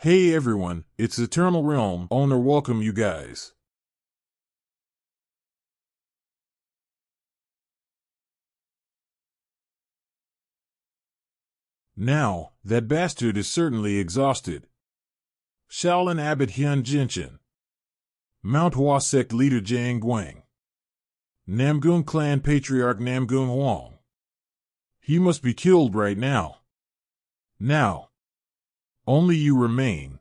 Hey everyone, it's Eternal Realm owner, welcome you guys. Now, that bastard is certainly exhausted. Shaolin Abbot Hyun Jinshin. Manhwa sect leader Jang Guang. Namgung clan patriarch Namgung Huang. He must be killed right now. Now. Only you remain.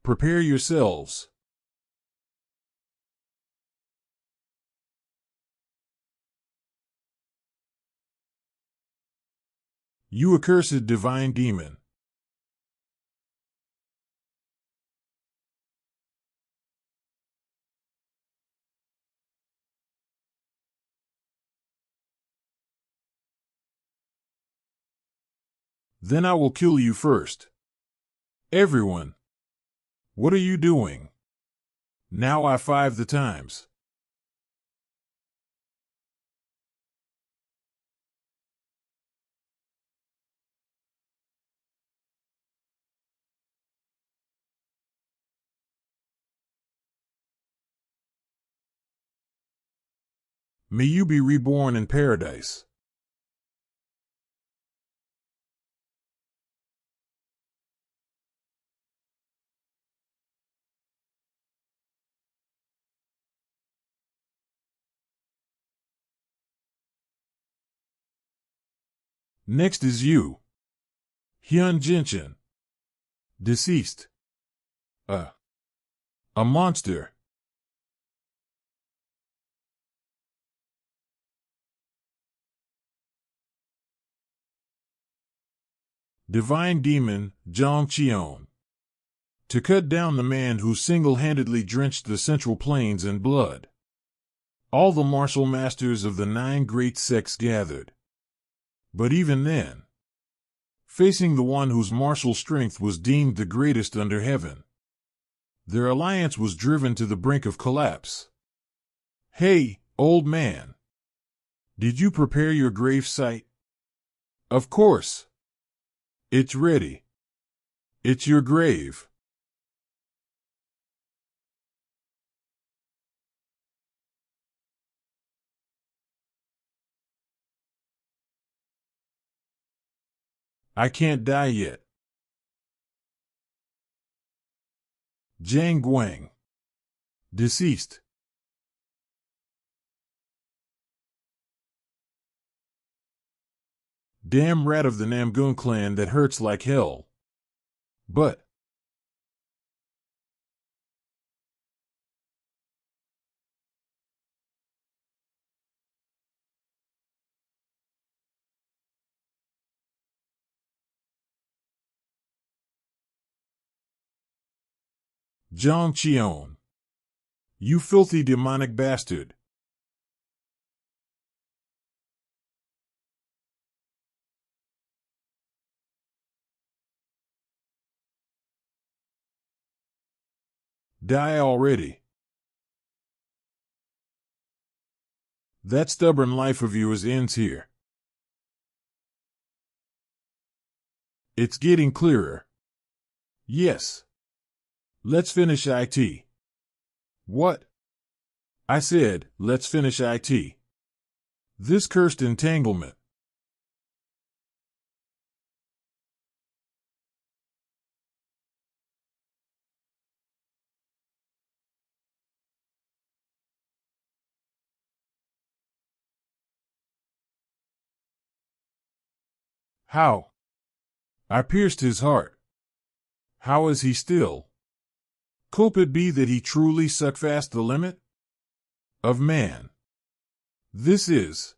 Prepare yourselves. You accursed divine demon. Then I will kill you first. Everyone. What are you doing? Now I 5 the times. May you be reborn in paradise. Next is you. Hyun Jinshin. Deceased. A monster. Divine demon, Zhang Qion. To cut down the man who single-handedly drenched the Central Plains in blood. All the martial masters of the 9 great sects gathered. But even then, facing the one whose martial strength was deemed the greatest under heaven, their alliance was driven to the brink of collapse. Hey, old man. Did you prepare your grave site? Of course. It's ready. It's your grave. I can't die yet. Jang Guang. Deceased. Damn rat of the Namgung clan that hurts like hell. But Zhang Qion. You filthy demonic bastard. Die already. That stubborn life of yours ends here. It's getting clearer. Yes. Let's finish IT. What? I said, let's finish IT. This cursed entanglement. How? I pierced his heart. How is he still? Could it be that he truly sucked fast the limit of man? This is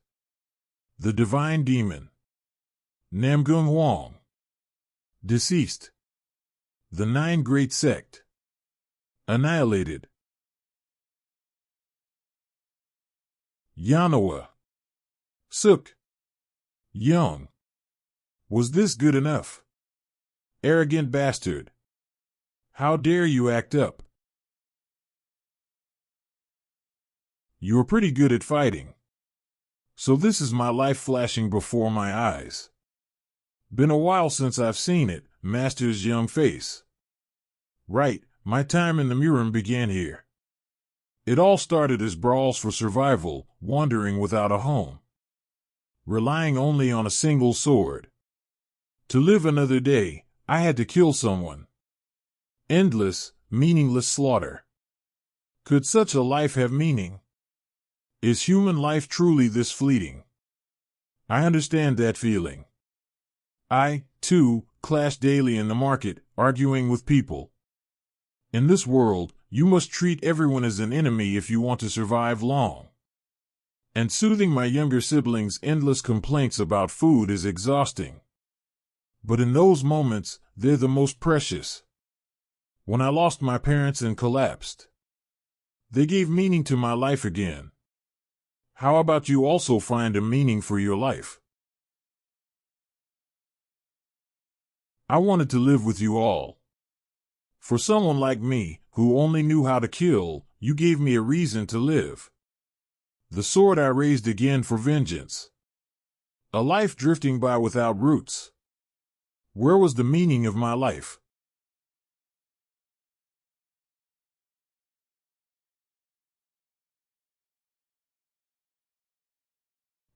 the divine demon. Namgung Huang. Deceased. The 9 great sect. Annihilated. Yanawa. Suk. Young. Was this good enough? Arrogant bastard. How dare you act up? You are pretty good at fighting. So this is my life flashing before my eyes. Been a while since I've seen it, Master's young face. Right, my time in the Murim began here. It all started as brawls for survival, wandering without a home, relying only on a single sword. To live another day, I had to kill someone. Endless, meaningless slaughter. Could such a life have meaning? Is human life truly this fleeting? I understand that feeling. I, too, clash daily in the market, arguing with people. In this world, you must treat everyone as an enemy if you want to survive long. And soothing my younger siblings' endless complaints about food is exhausting. But in those moments, they're the most precious. When I lost my parents and collapsed, they gave meaning to my life again. How about you also find a meaning for your life? I wanted to live with you all. For someone like me, who only knew how to kill, you gave me a reason to live. The sword I raised again for vengeance. A life drifting by without roots. Where was the meaning of my life?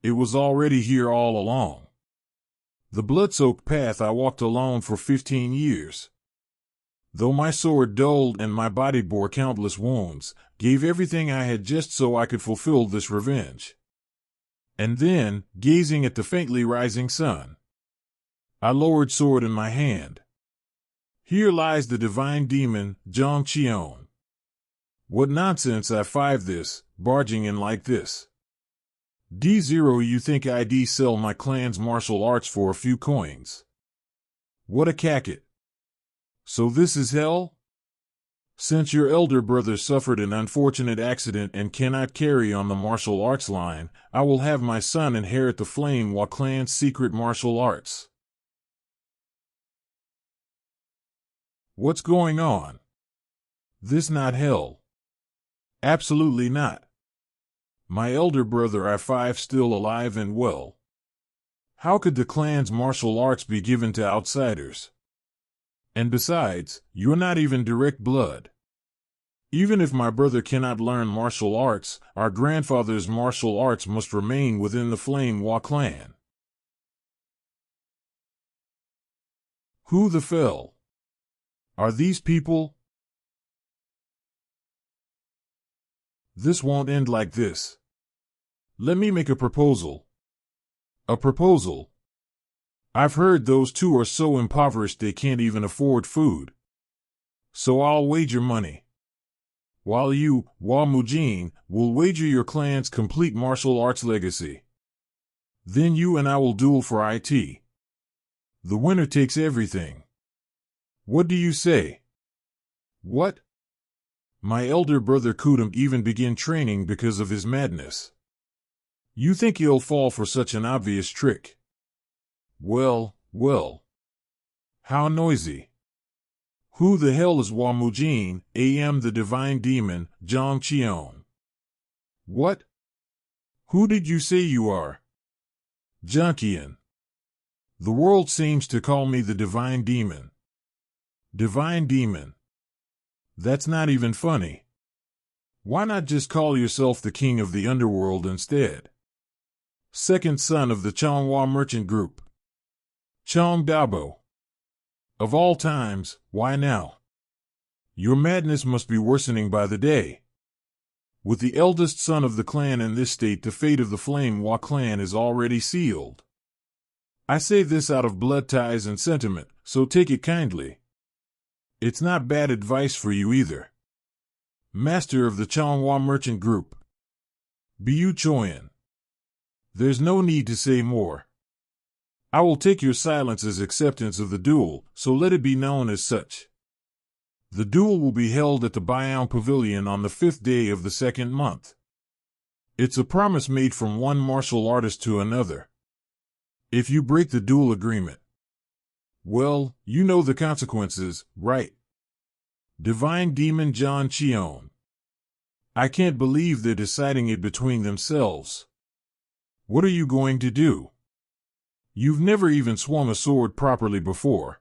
It was already here all along. The blood-soaked path I walked alone for 15 years. Though my sword dulled and my body bore countless wounds, gave everything I had just so I could fulfill this revenge. And then, gazing at the faintly rising sun, I lowered sword in my hand. Here lies the divine demon, Zhang Qion. What nonsense I five this, barging in like this. D0 you think I'd sell my clan's martial arts for a few coins? What a cacket. So this is hell? Since your elder brother suffered an unfortunate accident and cannot carry on the martial arts line, I will have my son inherit the Manhwa clan's secret martial arts. What's going on? This not hell. Absolutely not. My elder brother I5 still alive and well. How could the clan's martial arts be given to outsiders? And besides, you're not even direct blood. Even if my brother cannot learn martial arts, our grandfather's martial arts must remain within the Manhwa clan. Who the fell? Are these people? This won't end like this. Let me make a proposal. A proposal? I've heard those two are so impoverished they can't even afford food. So I'll wager money. While you, Hua Mujin, will wager your clan's complete martial arts legacy. Then you and I will duel for it. The winner takes everything. What do you say? What? My elder brother couldn't even begin training because of his madness. You think he'll fall for such an obvious trick? Well, well. How noisy. Who the hell is Hua Mujin, am the divine demon, Zhang Qion? What? Who did you say you are? Junkian. The world seems to call me the divine demon. Divine demon. That's not even funny. Why not just call yourself the king of the underworld instead? Second son of the Changhua merchant group. Chong Dabo. Of all times, why now? Your madness must be worsening by the day. With the eldest son of the clan in this state, the fate of the Manhwa clan is already sealed. I say this out of blood ties and sentiment, so take it kindly. It's not bad advice for you either. Master of the Changhua merchant group. Bu Choyan. There's no need to say more. I will take your silence as acceptance of the duel, so let it be known as such. The duel will be held at the Biao Pavilion on the 5th day of the 2nd month. It's a promise made from one martial artist to another. If you break the duel agreement, well, you know the consequences, right? Divine Demon Zhang Qion. I can't believe they're deciding it between themselves. What are you going to do? You've never even swung a sword properly before.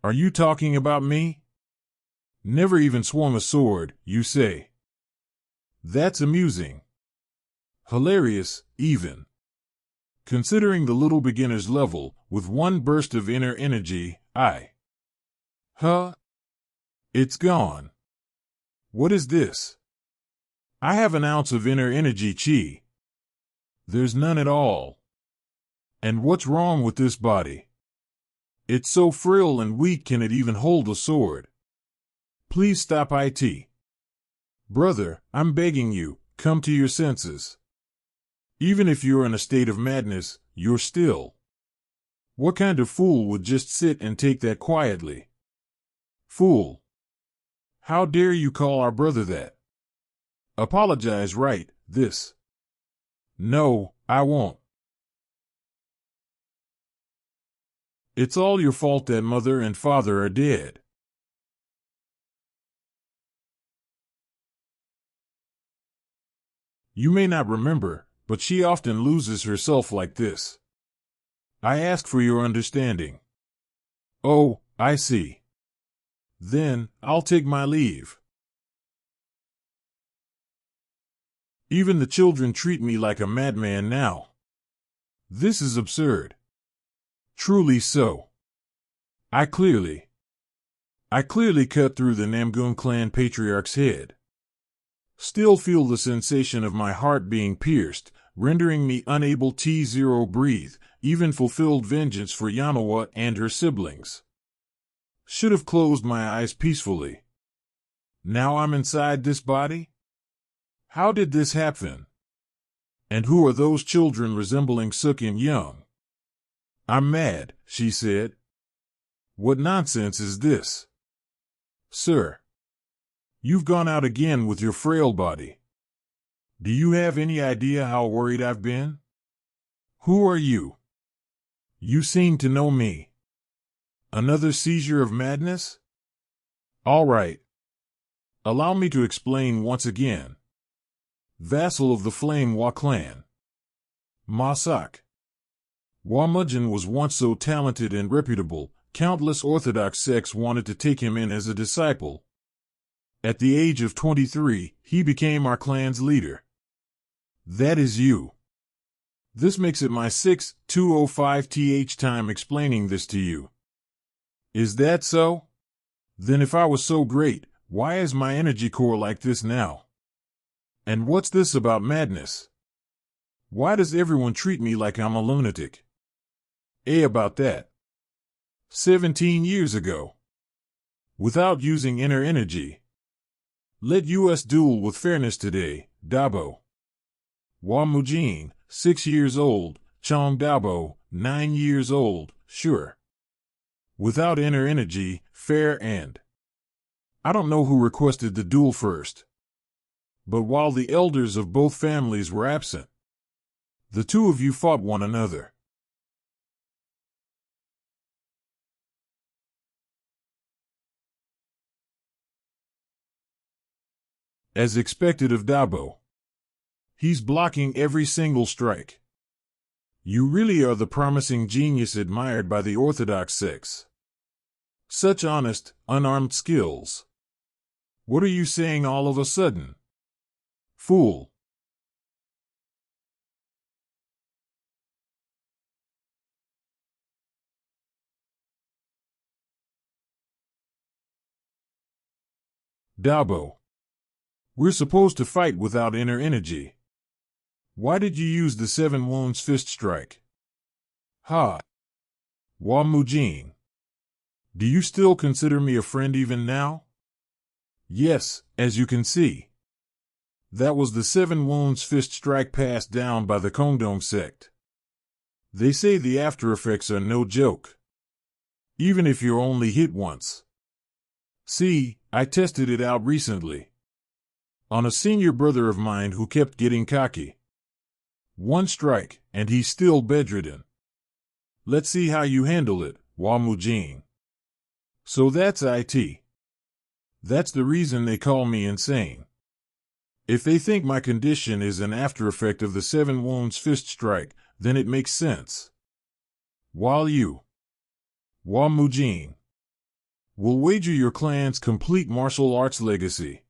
Are you talking about me? Never even swung a sword, you say? That's amusing. Hilarious, even. Considering the little beginner's level, with one burst of inner energy, it's gone. What is this? I have an ounce of inner energy chi. There's none at all. And what's wrong with this body? It's so frail and weak, can it even hold a sword? Please stop it. Brother, I'm begging you, come to your senses. Even if you're in a state of madness, you're still. What kind of fool would just sit and take that quietly? Fool. How dare you call our brother that? Apologize right, this. No, I won't. It's all your fault that mother and father are dead. You may not remember, but she often loses herself like this. I ask for your understanding. Oh, I see. Then, I'll take my leave. Even the children treat me like a madman now. This is absurd. Truly so. I clearly cut through the Namgun clan patriarch's head. Still feel the sensation of my heart being pierced, rendering me unable to breathe, even fulfilled vengeance for Yanoa and her siblings. Should have closed my eyes peacefully. Now I'm inside this body? How did this happen? And who are those children resembling Suk and Young? I'm mad, she said. What nonsense is this? Sir. You've gone out again with your frail body. Do you have any idea how worried I've been? Who are you? You seem to know me. Another seizure of madness? All right. Allow me to explain once again. Vassal of the Flame Wa clan. Masak. Wamujin was once so talented and reputable, countless Orthodox sects wanted to take him in as a disciple. At the age of 23, he became our clan's leader. That is you. This makes it my 6,205th time explaining this to you. Is that so? Then if I was so great, why is my energy core like this now? And what's this about madness? Why does everyone treat me like I'm a lunatic? About that. 17 years ago. Without using inner energy. Let us duel with fairness today, Dabo. Wamujin, 6 years old, Chong Dabo, 9 years old, sure. Without inner energy, fair and. I don't know who requested the duel first. But while the elders of both families were absent, the two of you fought one another. As expected of Dabo. He's blocking every single strike. You really are the promising genius admired by the Orthodox sects. Such honest, unarmed skills. What are you saying all of a sudden? Fool. Dabo. We're supposed to fight without inner energy. Why did you use the 7 wounds fist strike? Ha. Wamujin. Do you still consider me a friend even now? Yes, as you can see. That was the 7 wounds fist strike passed down by the Kongdong sect. They say the after effects are no joke. Even if you're only hit once. See, I tested it out recently. On a senior brother of mine who kept getting cocky. 1 strike, and he's still bedridden. Let's see how you handle it, Wamujin. So that's it. That's the reason they call me insane. If they think my condition is an after effect of the 7 wounds fist strike, then it makes sense. While you, Wamujin, Will wager your clan's complete martial arts legacy.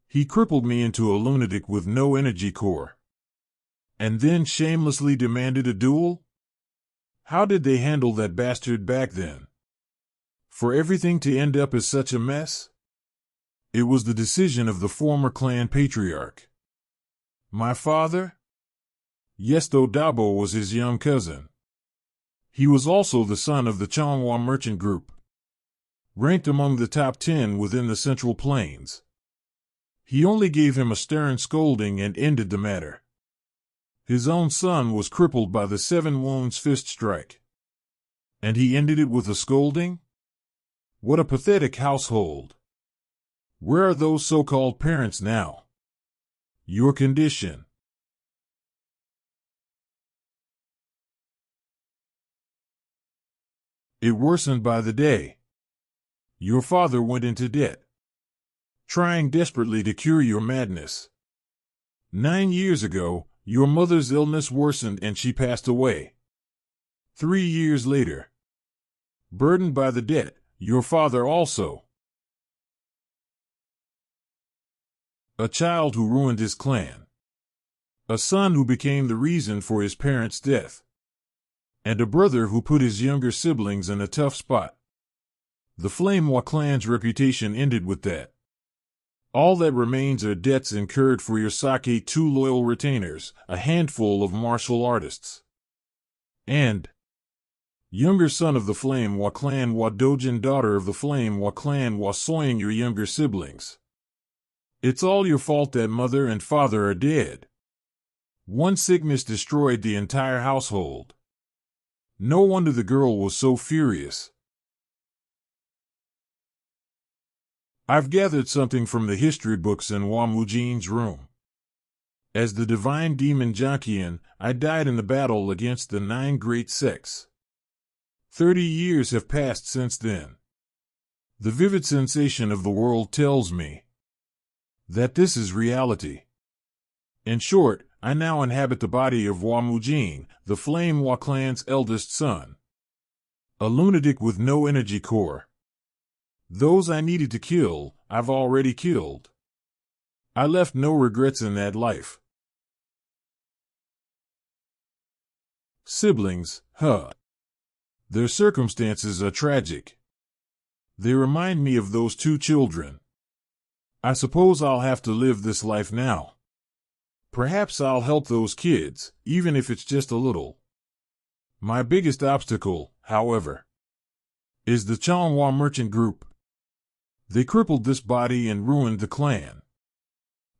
He crippled me into a lunatic with no energy core. And then shamelessly demanded a duel? How did they handle that bastard back then? For everything to end up as such a mess? It was the decision of the former clan patriarch. My father? Yes, though Dabo was his young cousin. He was also the son of the Changhua merchant group, ranked among the top 10 within the Central Plains. He only gave him a stern scolding and ended the matter. His own son was crippled by the 7 wounds fist strike. And he ended it with a scolding? What a pathetic household. Where are those so-called parents now? Your condition. It worsened by the day. Your father went into debt, trying desperately to cure your madness. 9 years ago, your mother's illness worsened and she passed away. 3 years later, burdened by the debt, your father also. A child who ruined his clan. A son who became the reason for his parents' death. And a brother who put his younger siblings in a tough spot. The Manhwa clan's reputation ended with that. All that remains are debts incurred for your sake 2 loyal retainers, a handful of martial artists. And younger son of the Manhwa clan Wadojin, daughter of the Manhwa clan Wasoying your younger siblings. It's all your fault that mother and father are dead. One sickness destroyed the entire household. No wonder the girl was so furious. I've gathered something from the history books in Wamujin's room. As the divine demon Jankian, I died in the battle against the 9 great sects. 30 years have passed since then. The vivid sensation of the world tells me that this is reality. In short, I now inhabit the body of Wamujin, the Manhwa clan's eldest son. A lunatic with no energy core. Those I needed to kill, I've already killed. I left no regrets in that life. Siblings, huh? Their circumstances are tragic. They remind me of those 2 children. I suppose I'll have to live this life now. Perhaps I'll help those kids, even if it's just a little. My biggest obstacle, however, is the Changhua merchant group. They crippled this body and ruined the clan.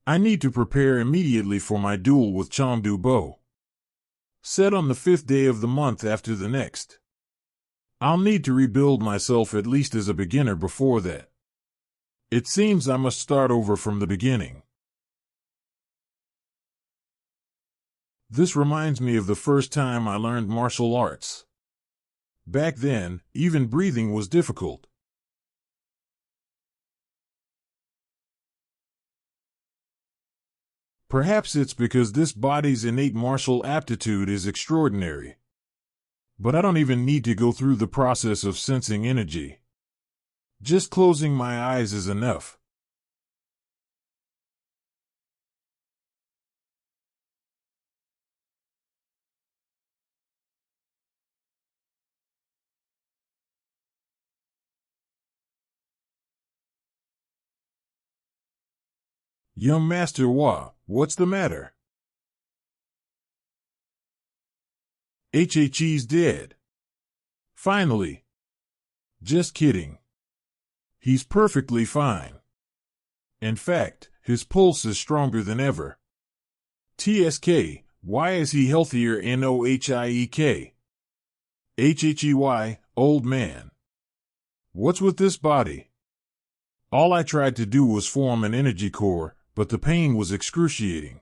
I need to prepare immediately for my duel with Chengdu Bo, set on the 5th day of the month after the next. I'll need to rebuild myself at least as a beginner before that. It seems I must start over from the beginning. This reminds me of the first time I learned martial arts. Back then, even breathing was difficult. Perhaps it's because this body's innate martial aptitude is extraordinary. But I don't even need to go through the process of sensing energy. Just closing my eyes is enough. Young Master Wa, what's the matter? HHE's dead. Finally. Just kidding. He's perfectly fine. In fact, his pulse is stronger than ever. TSK, why is he healthier? NOHIEK. HHEY, old man. What's with this body? All I tried to do was form an energy core, but the pain was excruciating.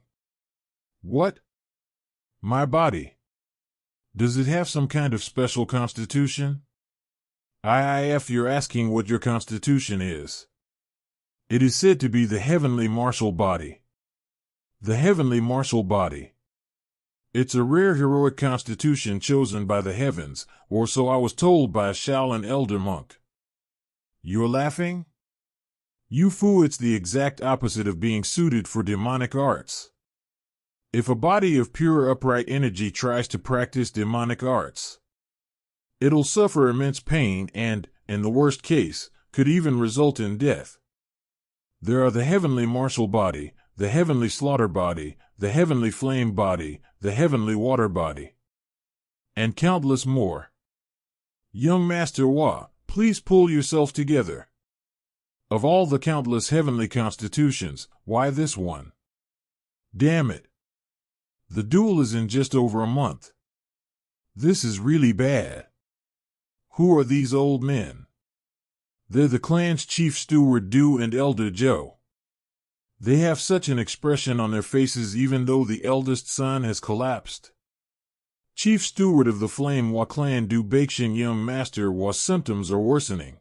What? My body. Does it have some kind of special constitution? IIF, you're asking what your constitution is. It is said to be the heavenly martial body. The heavenly martial body. It's a rare heroic constitution chosen by the heavens, or so I was told by a Shaolin elder monk. You're laughing? You fool, it's the exact opposite of being suited for demonic arts. If a body of pure upright energy tries to practice demonic arts, it'll suffer immense pain and, in the worst case, could even result in death. There are the heavenly martial body, the heavenly slaughter body, the heavenly flame body, the heavenly water body, and countless more. Young Master Hua, please pull yourself together. Of all the countless heavenly constitutions, why this one? Damn it. The duel is in just over a month. This is really bad. Who are these old men? They're the clan's chief steward Du and Elder Joe. They have such an expression on their faces even though the eldest son has collapsed. Chief steward of the Flame Hua clan Du Baixing, young master Hua's symptoms are worsening.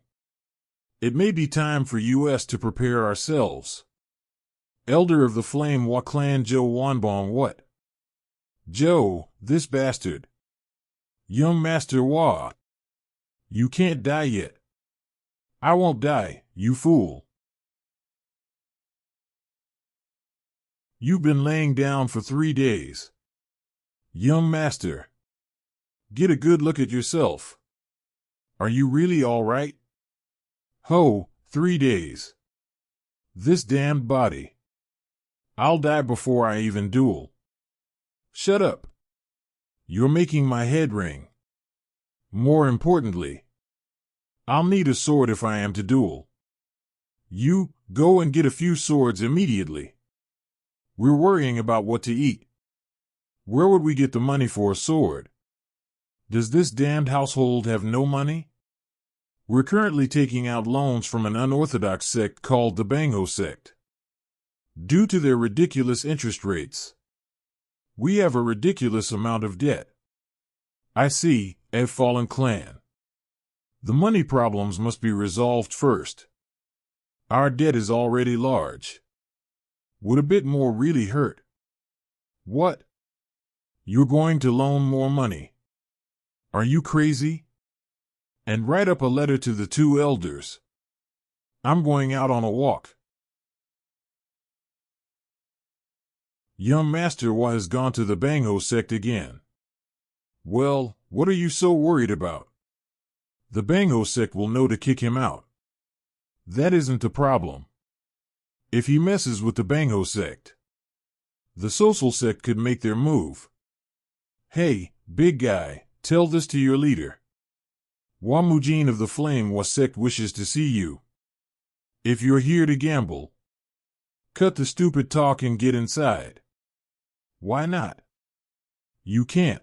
It may be time for us to prepare ourselves. Elder of the Flame Hua clan Joe Wanbong, what? Joe, this bastard. Young Master Hua. You can't die yet. I won't die, you fool. You've been laying down for 3 days. Young Master. Get a good look at yourself. Are you really all right? Ho, 3 days. This damned body. I'll die before I even duel. Shut up. You're making my head ring. More importantly, I'll need a sword if I am to duel. You, go and get a few swords immediately. We're worrying about what to eat. Where would we get the money for a sword? Does this damned household have no money? We're currently taking out loans from an unorthodox sect called the Manhwa sect. Due to their ridiculous interest rates, we have a ridiculous amount of debt. I see, a fallen clan. The money problems must be resolved first. Our debt is already large. Would a bit more really hurt? What? You're going to loan more money? Are you crazy? And write up a letter to the 2 elders. I'm going out on a walk. Young Master Hua has gone to the Manhwa sect again. Well, what are you so worried about? The Manhwa sect will know to kick him out. That isn't a problem. If he messes with the Manhwa sect, the social sect could make their move. Hey, big guy, tell this to your leader. Hua Mujin of the Flame Hua sect wishes to see you. If you're here to gamble, cut the stupid talk and get inside. Why not? You can't.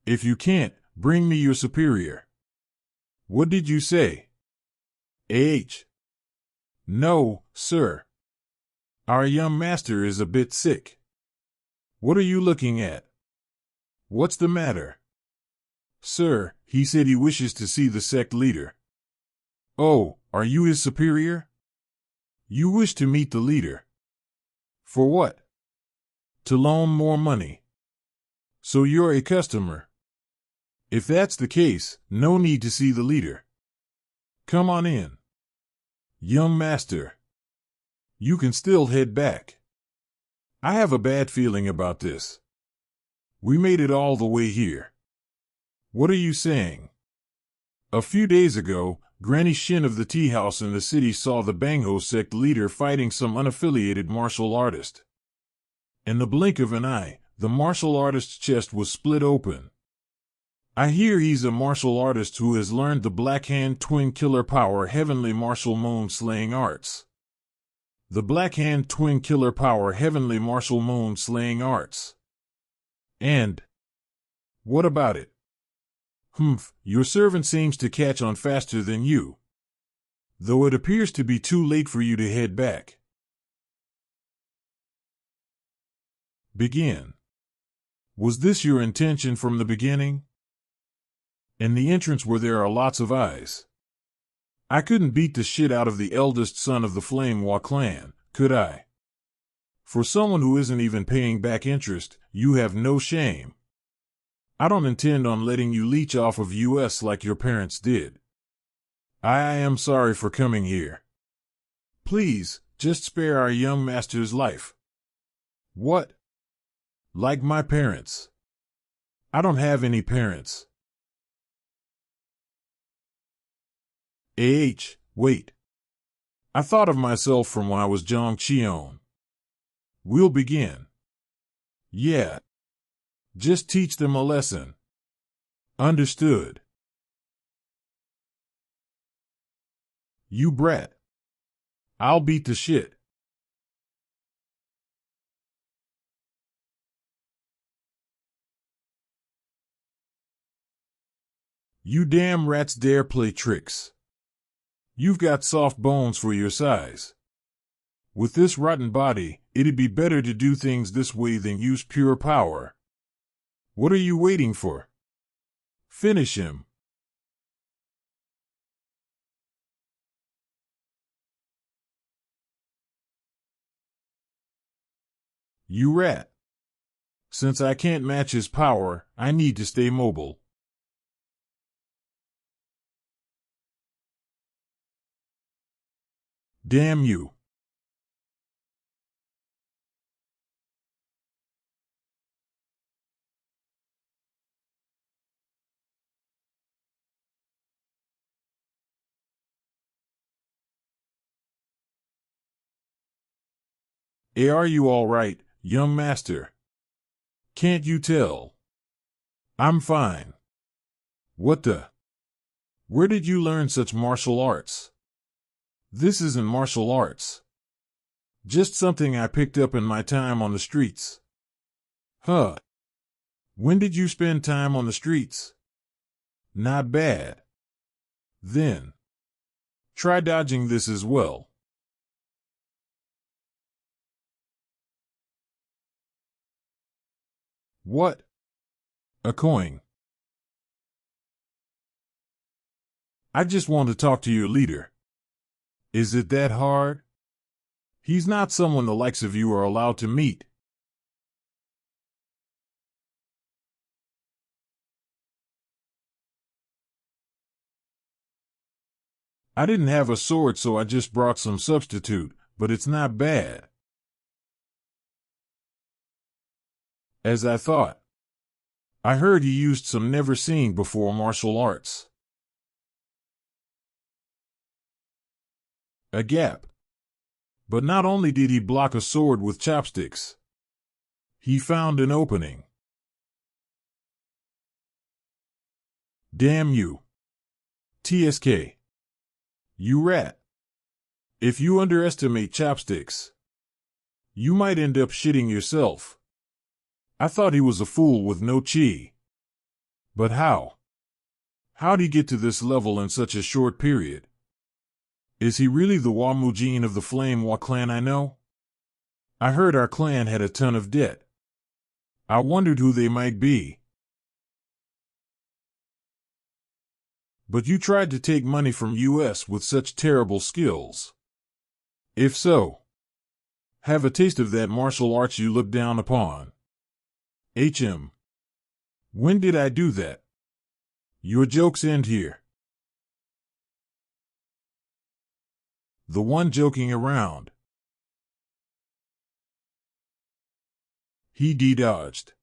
If you can't, bring me your superior. What did you say? No, sir. Our young master is a bit sick. What are you looking at? What's the matter? Sir, he said he wishes to see the sect leader. Oh, are you his superior? You wish to meet the leader. For what? To loan more money. So you're a customer. If that's the case, no need to see the leader. Come on in. Young master. You can still head back. I have a bad feeling about this. We made it all the way here. What are you saying? A few days ago, Granny Shin of the tea house in the city saw the Manhwa sect leader fighting some unaffiliated martial artist. In the blink of an eye, the martial artist's chest was split open. I hear he's a martial artist who has learned the Black Hand Twin Killer Power Heavenly Martial Moon Slaying Arts. The Black Hand Twin Killer Power Heavenly Martial Moon Slaying Arts. And what about it? Your servant seems to catch on faster than you. Though it appears to be too late for you to head back. Begin. Was this your intention from the beginning? In the entrance where there are lots of eyes. I couldn't beat the shit out of the eldest son of the Flame Hua clan, could I? For someone who isn't even paying back interest, you have no shame. I don't intend on letting you leech off of us like your parents did. I am sorry for coming here. Please, just spare our young master's life. What? Like my parents? I don't have any parents. Wait. I thought of myself from when I was Jong Cheon. We'll begin. Yeah. Just teach them a lesson. Understood. You brat. I'll beat the shit. You damn rats dare play tricks. You've got soft bones for your size. With this rotten body, it'd be better to do things this way than use pure power. What are you waiting for? Finish him. You rat. Since I can't match his power, I need to stay mobile. Damn you. Are you all right, young master? Can't you tell? I'm fine. What the? Where did you learn such martial arts? This isn't martial arts. Just something I picked up in my time on the streets. Huh. When did you spend time on the streets? Not bad. Then, try dodging this as well. What? A coin. I just want to talk to your leader. Is it that hard? He's not someone the likes of you are allowed to meet. I didn't have a sword, so I just brought some substitute, but it's not bad. As I thought. I heard he used some never-seen-before martial arts. A gap. But not only did he block a sword with chopsticks, he found an opening. Damn you. TSK. You rat. If you underestimate chopsticks, you might end up shitting yourself. I thought he was a fool with no chi. But how? How'd he get to this level in such a short period? Is he really the Wamujin of the Flame Wa clan I know? I heard our clan had a ton of debt. I wondered who they might be. But you tried to take money from US with such terrible skills. If so, have a taste of that martial arts you look down upon. When did I do that? Your jokes end here. The one joking around. He dodged.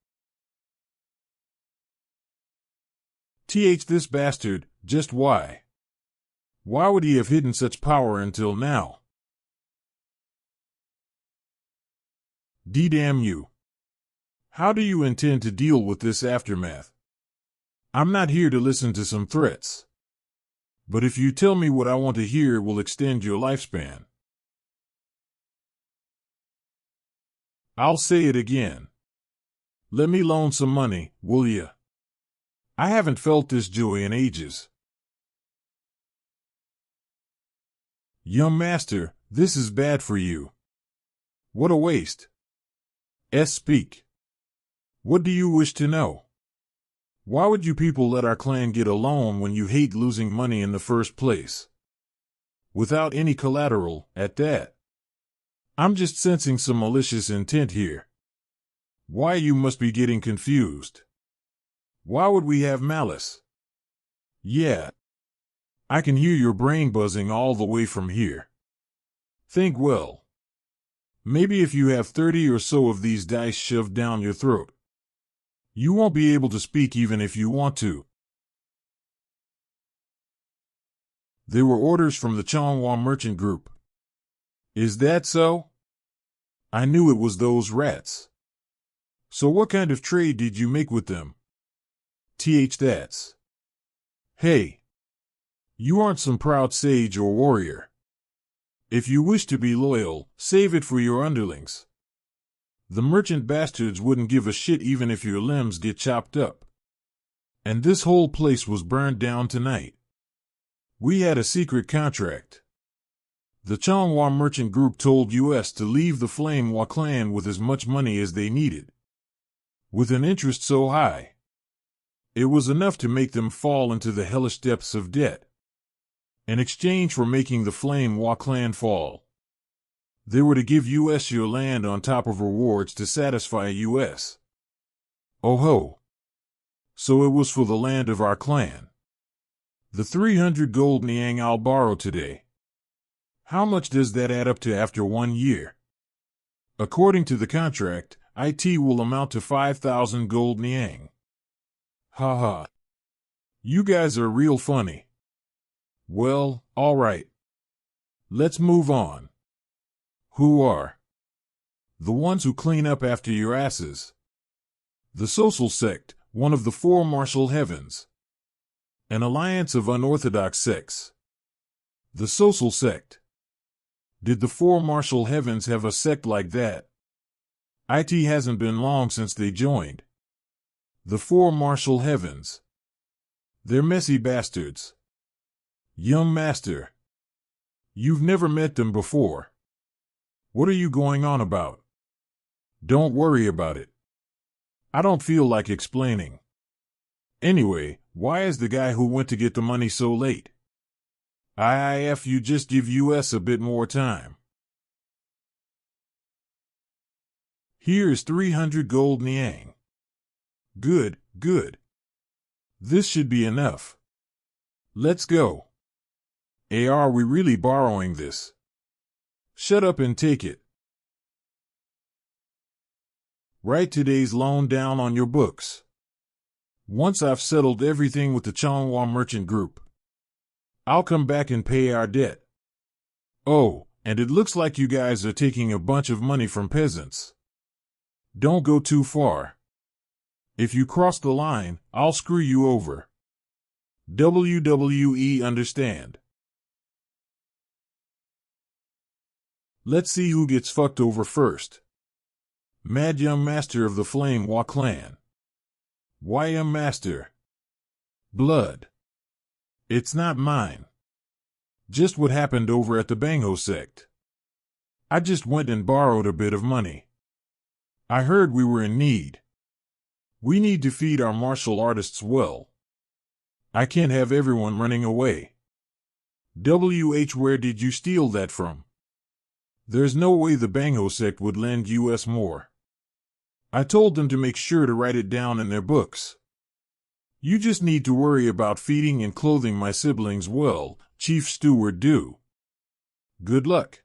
This bastard, just why? Why would he have hidden such power until now? Damn you. How do you intend to deal with this aftermath? I'm not here to listen to some threats. But if you tell me what I want to hear, it will extend your lifespan. I'll say it again. Let me loan some money, will ya? I haven't felt this joy in ages. Young master, this is bad for you. What a waste. Speak. What do you wish to know? Why would you people let our clan get a loan when you hate losing money in the first place? Without any collateral, at that. I'm just sensing some malicious intent here. Why, you must be getting confused. Why would we have malice? Yeah. I can hear your brain buzzing all the way from here. Think well. Maybe if you have 30 or so of these dice shoved down your throat, you won't be able to speak even if you want to. They were orders from the Manhwa merchant group. Is that so? I knew it was those rats. So what kind of trade did you make with them? That's. Hey. You aren't some proud sage or warrior. If you wish to be loyal, save it for your underlings. The merchant bastards wouldn't give a shit even if your limbs get chopped up. And this whole place was burned down tonight. We had a secret contract. The Manhwa merchant group told us to leave the Manhwa clan with as much money as they needed. With an interest so high, it was enough to make them fall into the hellish depths of debt. In exchange for making the Manhwa clan fall, they were to give us your land on top of rewards to satisfy us. Oh ho! So it was for the land of our clan. The 300 gold niang I'll borrow today. How much does that add up to after 1 year? According to the contract, it will amount to 5,000 gold niang. Ha ha. You guys are real funny. Well, all right. Let's move on. Who are? The ones who clean up after your asses. The social sect, one of the four martial heavens. An alliance of unorthodox sects. The social sect. Did the four martial heavens have a sect like that? It hasn't been long since they joined. The four martial heavens. They're messy bastards. Young master. You've never met them before. What are you going on about? Don't worry about it. I don't feel like explaining. Anyway, why is the guy who went to get the money so late? If you just give us a bit more time. Here's 300 gold niang. Good, good. This should be enough. Let's go. Are we really borrowing this? Shut up and take it. Write today's loan down on your books. Once I've settled everything with the Manhwa merchant group, I'll come back and pay our debt. Oh, and it looks like you guys are taking a bunch of money from peasants. Don't go too far. If you cross the line, I'll screw you over. WWE understand. Let's see who gets fucked over first. Mad Young Master of the Manhwa clan. YM Master. Blood. It's not mine. Just what happened over at the Banho sect. I just went and borrowed a bit of money. I heard we were in need. We need to feed our martial artists well. I can't have everyone running away. Where did you steal that from? There's no way the Banho sect would lend us more. I told them to make sure to write it down in their books. You just need to worry about feeding and clothing my siblings well, Chief Steward do. Good luck.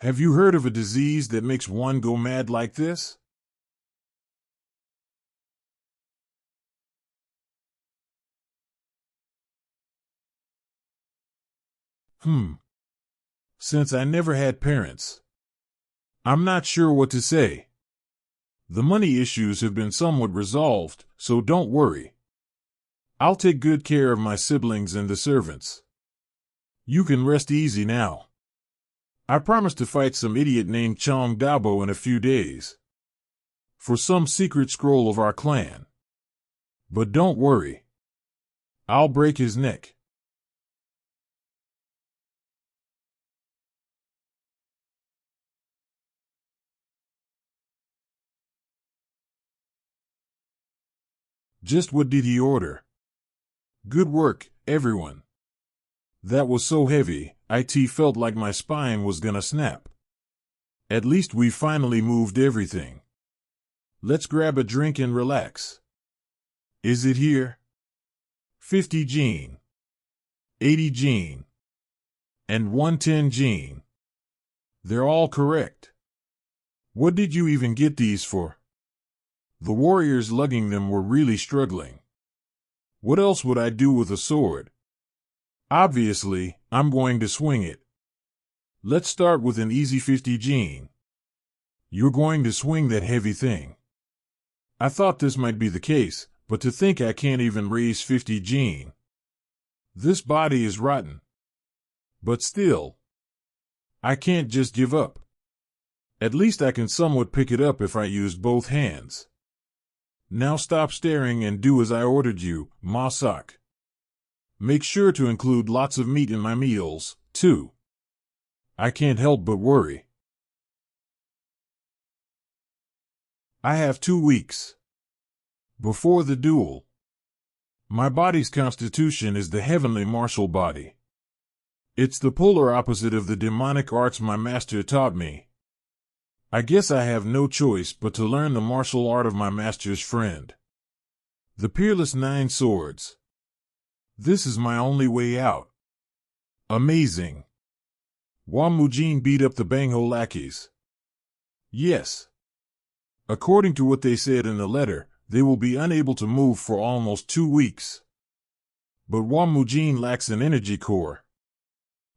Have you heard of a disease that makes one go mad like this? Since I never had parents, I'm not sure what to say. The money issues have been somewhat resolved, so don't worry. I'll take good care of my siblings and the servants. You can rest easy now. I promise to fight some idiot named Chong Dabo in a few days. For some secret scroll of our clan. But don't worry. I'll break his neck. Just what did he order? Good work, everyone. That was so heavy, it felt like my spine was gonna snap. At least we finally moved everything. Let's grab a drink and relax. Is it here? 50 gene, 80 gene, and 110 gene. They're all correct. What did you even get these for? The warriors lugging them were really struggling. What else would I do with a sword? Obviously, I'm going to swing it. Let's start with an easy 50 gene. You're going to swing that heavy thing. I thought this might be the case, but to think I can't even raise 50 gene. This body is rotten. But still, I can't just give up. At least I can somewhat pick it up if I use both hands. Now stop staring and do as I ordered you, Masak. Make sure to include lots of meat in my meals, too. I can't help but worry. I have 2 weeks. Before the duel. My body's constitution is the heavenly martial body. It's the polar opposite of the demonic arts my master taught me. I guess I have no choice but to learn the martial art of my master's friend. The peerless 9 swords. This is my only way out. Amazing. Wamujin beat up the Bangho lackeys. Yes. According to what they said in the letter, they will be unable to move for almost 2 weeks. But Wamujin lacks an energy core.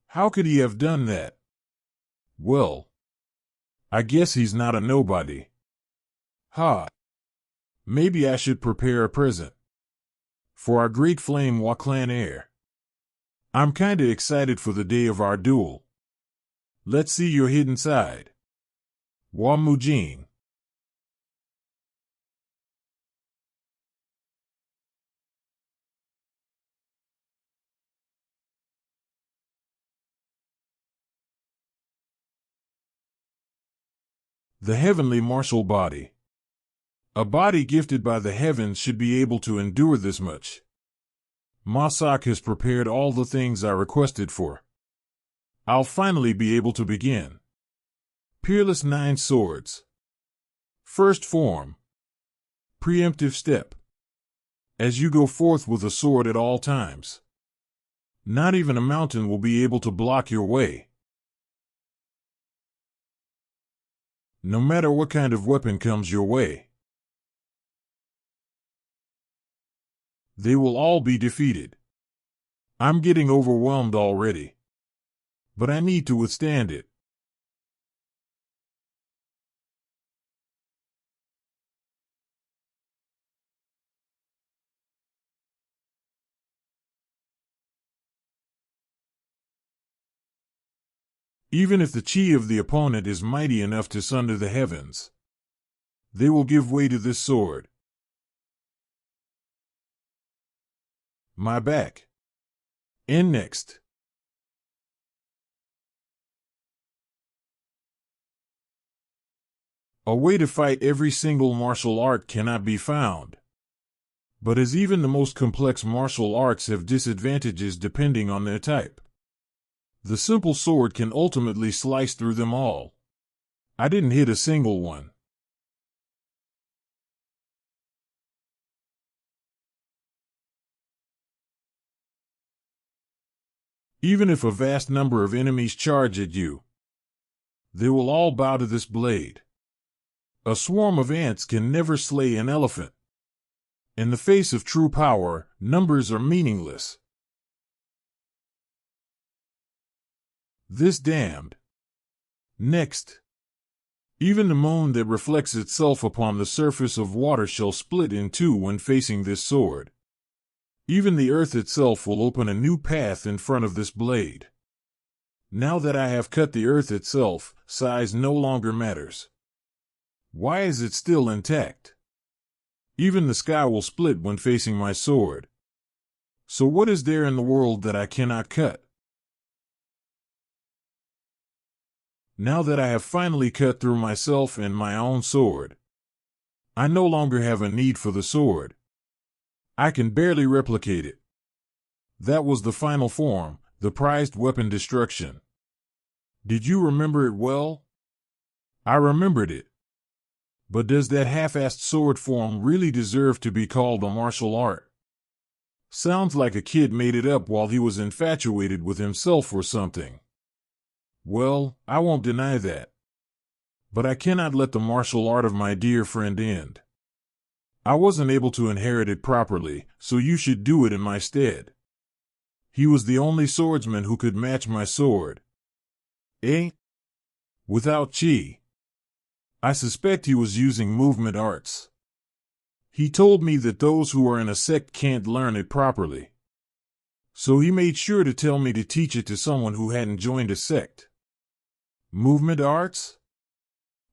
How could he have done that? Well, I guess he's not a nobody. Ha! Maybe I should prepare a present. For our great flame Wa clan heir. I'm kinda excited for the day of our duel. Let's see your hidden side. Wamujin. The heavenly martial body. A body gifted by the heavens should be able to endure this much. Masak has prepared all the things I requested for. I'll finally be able to begin. Peerless 9 swords. First form. Preemptive step. As you go forth with a sword at all times. Not even a mountain will be able to block your way. No matter what kind of weapon comes your way. They will all be defeated. I'm getting overwhelmed already. But I need to withstand it. Even if the chi of the opponent is mighty enough to sunder the heavens, they will give way to this sword. My back. And next. A way to fight every single martial art cannot be found. But as even the most complex martial arts have disadvantages depending on their type. The simple sword can ultimately slice through them all. I didn't hit a single one. Even if a vast number of enemies charge at you, they will all bow to this blade. A swarm of ants can never slay an elephant. In the face of true power, numbers are meaningless. This damned. Next. Even the moon that reflects itself upon the surface of water shall split in two when facing this sword. Even the earth itself will open a new path in front of this blade. Now that I have cut the earth itself, size no longer matters. Why is it still intact? Even the sky will split when facing my sword. So what is there in the world that I cannot cut? Now that I have finally cut through myself and my own sword, I no longer have a need for the sword. I can barely replicate it. That was the final form, the prized weapon destruction. Did you remember it well? I remembered it. But does that half-assed sword form really deserve to be called a martial art? Sounds like a kid made it up while he was infatuated with himself or something. Well, I won't deny that. But I cannot let the martial art of my dear friend end. I wasn't able to inherit it properly, so you should do it in my stead. He was the only swordsman who could match my sword. Eh? Without chi. I suspect he was using movement arts. He told me that those who are in a sect can't learn it properly. So he made sure to tell me to teach it to someone who hadn't joined a sect. Movement arts?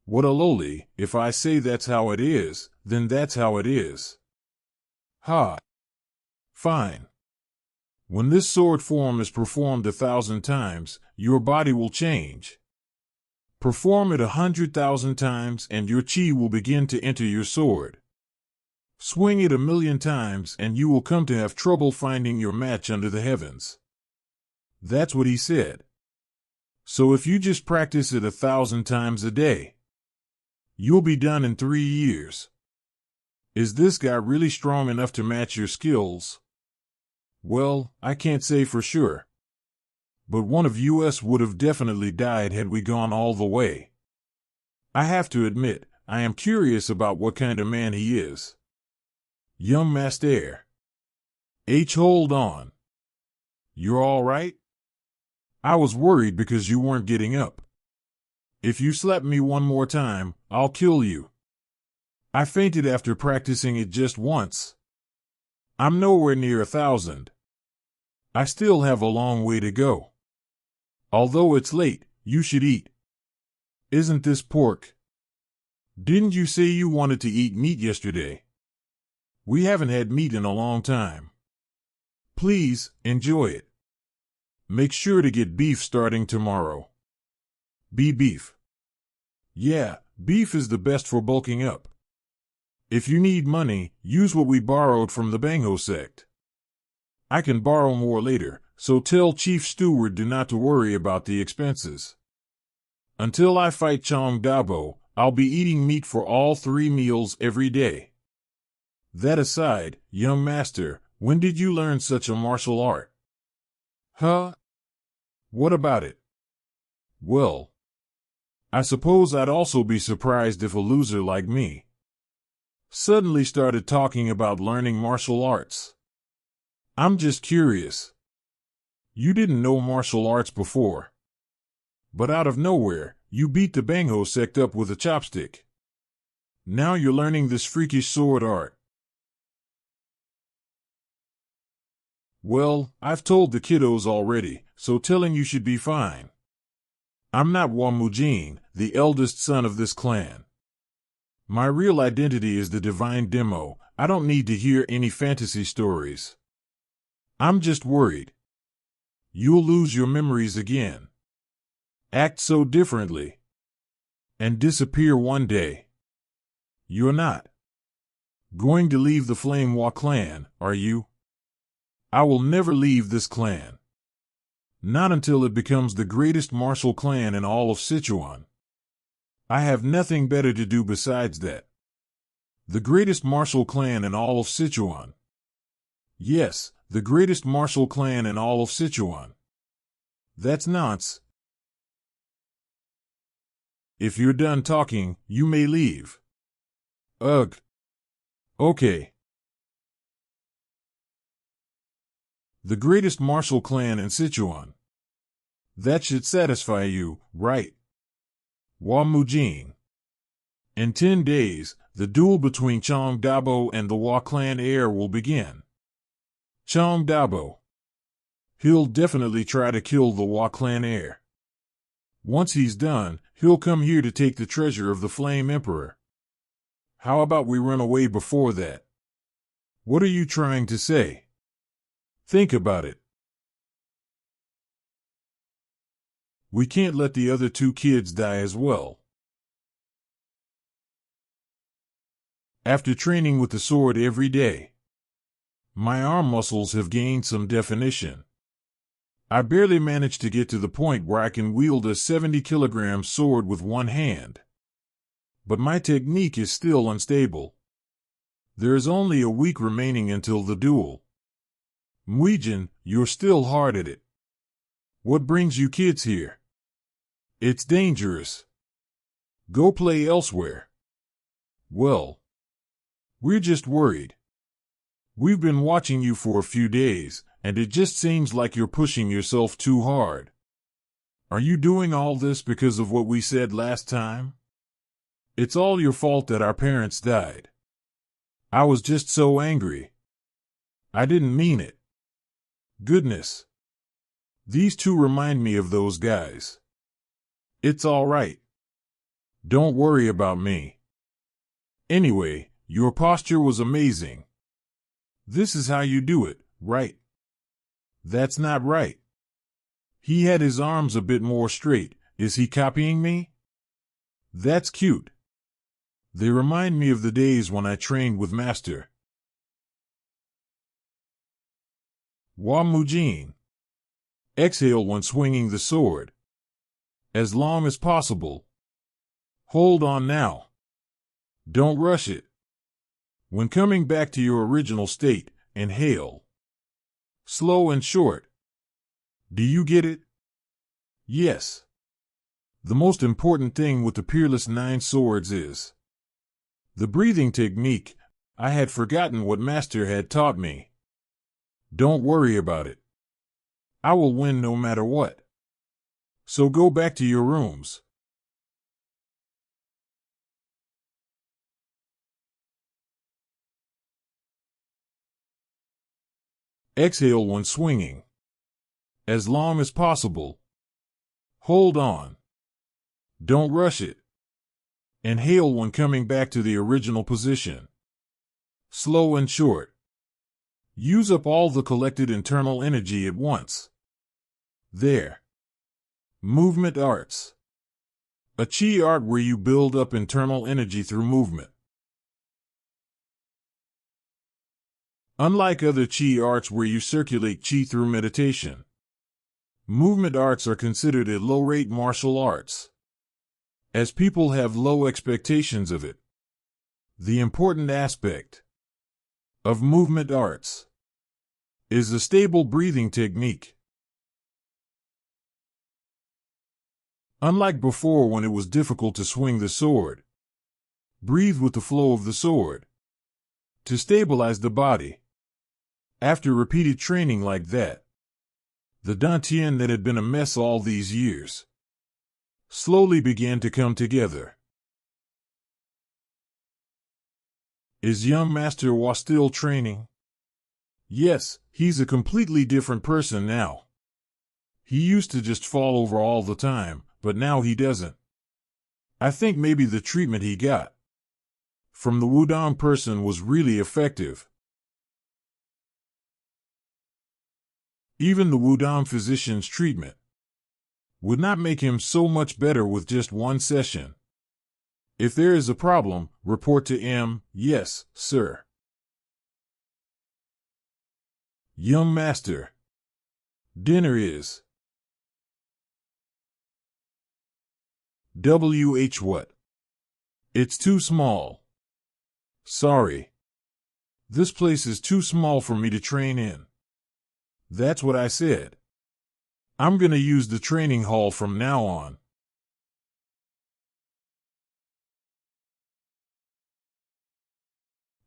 What a lowly, if I say that's how it is, then that's how it is. Ha. Fine. When this sword form is performed 1,000 times, your body will change. Perform it 100,000 times and your chi will begin to enter your sword. Swing it 1,000,000 times and you will come to have trouble finding your match under the heavens. That's what he said. So if you just practice it 1,000 times a day, you'll be done in 3 years. Is this guy really strong enough to match your skills? Well, I can't say for sure. But one of us would have definitely died had we gone all the way. I have to admit, I am curious about what kind of man he is. Young master. Hold on. You're all right? I was worried because you weren't getting up. If you slap me one more time, I'll kill you. I fainted after practicing it just once. I'm nowhere near 1,000. I still have a long way to go. Although it's late, you should eat. Isn't this pork? Didn't you say you wanted to eat meat yesterday? We haven't had meat in a long time. Please, enjoy it. Make sure to get beef starting tomorrow. Beef. Yeah, beef is the best for bulking up. If you need money, use what we borrowed from the Banho sect. I can borrow more later, so tell Chief Steward not to worry about the expenses. Until I fight Chong Dabo, I'll be eating meat for all 3 meals every day. That aside, young master, when did you learn such a martial art? Huh? What about it? Well, I suppose I'd also be surprised if a loser like me suddenly started talking about learning martial arts. I'm just curious. You didn't know martial arts before. But out of nowhere, you beat the Banho sect up with a chopstick. Now you're learning this freakish sword art. Well, I've told the kiddos already, so telling you should be fine. I'm not Wamujin, the eldest son of this clan. My real identity is the Divine Demo. I don't need to hear any fantasy stories. I'm just worried. You'll lose your memories again. Act so differently. And disappear one day. You're not going to leave the Flamewa clan, are you? I will never leave this clan. Not until it becomes the greatest martial clan in all of Sichuan. I have nothing better to do besides that. The greatest martial clan in all of Sichuan. Yes, the greatest martial clan in all of Sichuan. That's nonsense. If you're done talking, you may leave. Ugh. Okay. The greatest martial clan in Sichuan. That should satisfy you, right? Wamujin. In 10 days, the duel between Chong Dabo and the Wa clan heir will begin. Chong Dabo. He'll definitely try to kill the Wa clan heir. Once he's done, he'll come here to take the treasure of the Flame Emperor. How about we run away before that? What are you trying to say? Think about it. We can't let the other 2 kids die as well. After training with the sword every day, my arm muscles have gained some definition. I barely managed to get to the point where I can wield a 70-kilogram sword with one hand. But my technique is still unstable. There is only a week remaining until the duel. Muijin, you're still hard at it. What brings you kids here? It's dangerous. Go play elsewhere. Well, we're just worried. We've been watching you for a few days, and it just seems like you're pushing yourself too hard. Are you doing all this because of what we said last time? It's all your fault that our parents died. I was just so angry. I didn't mean it. Goodness. These two remind me of those guys. It's all right. Don't worry about me. Anyway, your posture was amazing. This is how you do it, right? That's not right. He had his arms a bit more straight. Is he copying me? That's cute. They remind me of the days when I trained with Master. Wa Mujin. Exhale when swinging the sword. As long as possible. Hold on now. Don't rush it. When coming back to your original state, inhale. Slow and short. Do you get it? Yes. The most important thing with the Peerless 9 Swords is the breathing technique. I had forgotten what Master had taught me. Don't worry about it. I will win no matter what. So go back to your rooms. Exhale when swinging. As long as possible. Hold on. Don't rush it. Inhale when coming back to the original position. Slow and short. Use up all the collected internal energy at once. There. Movement arts. A chi art where you build up internal energy through movement. Unlike other chi arts where you circulate chi through meditation, movement arts are considered a low-rate martial arts, as people have low expectations of it. The important aspect of movement arts is a stable breathing technique. Unlike before when it was difficult to swing the sword, breathe with the flow of the sword to stabilize the body. After repeated training like that, the dantian that had been a mess all these years slowly began to come together. Is young Master Wa still training? Yes, he's a completely different person now. He used to just fall over all the time, but now he doesn't. I think maybe the treatment he got from the Wudang person was really effective. Even the Wudang physician's treatment would not make him so much better with just one session. If there is a problem, report to M. Yes, sir. Young Master. Dinner is what? It's too small. Sorry. This place is too small for me to train in. That's what I said. I'm gonna use the training hall from now on.